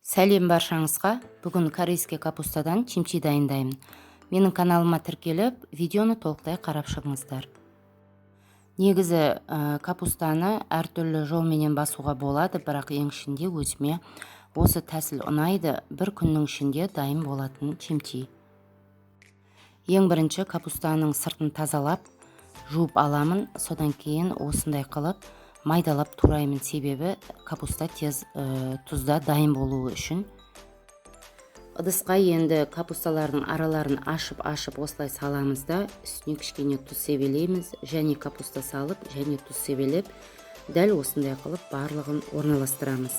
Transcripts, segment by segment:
Сәлем баршаңызға. Бүгін корейский капустадан чимчи дайындаймын. Менің каналыма тіркеліп, видеоны толықтай қарап шығыңыздар. Негізі капустаны әртүрлі жолменен басуға болады, бірақ ең ішінде өзіме осы тәсіл ұнайды, бір күннің ішінде дайын болатын чимчи. Ең бірінші капустаның сыртын тазалап, жуып аламын, содан кейін осындай қылып майдалап тураймын, себебі капуста тез тұзда дайын болуы үшін. Ыдысқа енді капусталардың араларын ашып осылай саламыз да, үстіне кішкене тұз себелейміз, және капуста салып, және тұз себелеп, дәл осындай қылып барлығын орналастырамыз.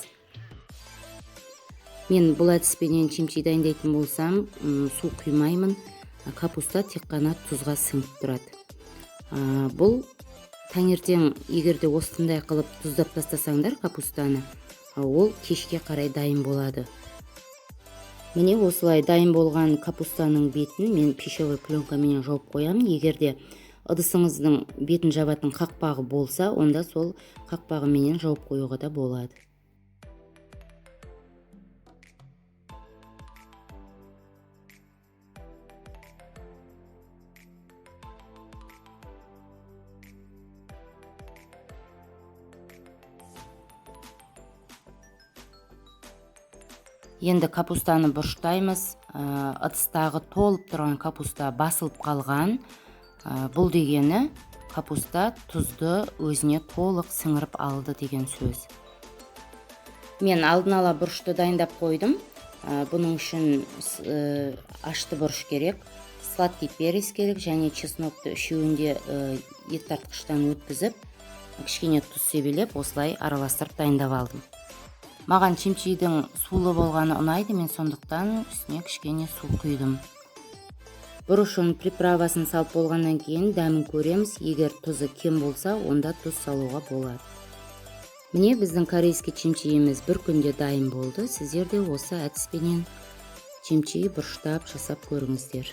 Мен бұл әдіспенен чимчи дайындайтын болсам, су құймаймын, капуста тек қана тұзға сіңіп тұрады. Бұл таңертең егерде осындай қылып тұздап тастасаңдар капустаны, ол кешке қарай дайын болады. Міне осылай дайын болған капустаның бетін мен пищевой пленкамен жауып қоямын. Егерде ыдысыңыздың бетін жабатын қақпағы болса, онда сол қақпағыменен жауып қоюға да болады. Енді капустаны бұрыштаймыз. Ыдыстағы толып тұрған капуста басылып қалған. Бұл дегені капуста тұзды өзіне толық сіңіріп алды деген сөз. Мен алдын ала бұрышты дайындап қойдым. Бұның үшін ашты бұрыш керек, сладкий перец керек, және чеснокты үшеуінде ет тартқыштан өткізіп, кішкене тұз себелеп, осылай араластырып дайындап алдым. Маған чимчидің сулы болғаны ұнайды, мен сондықтан үстіне кішкене су құйдым. Бұрышын приправасын салып болғаннан кейін дәмін көреміз. Егер тұзы кем болса, онда тұз салуға болады. Міне біздің корейский чимчиіміз бір күнде дайын болды. Сіздер де осы әдіспенен чимчи бұрыштап жасап көріңіздер.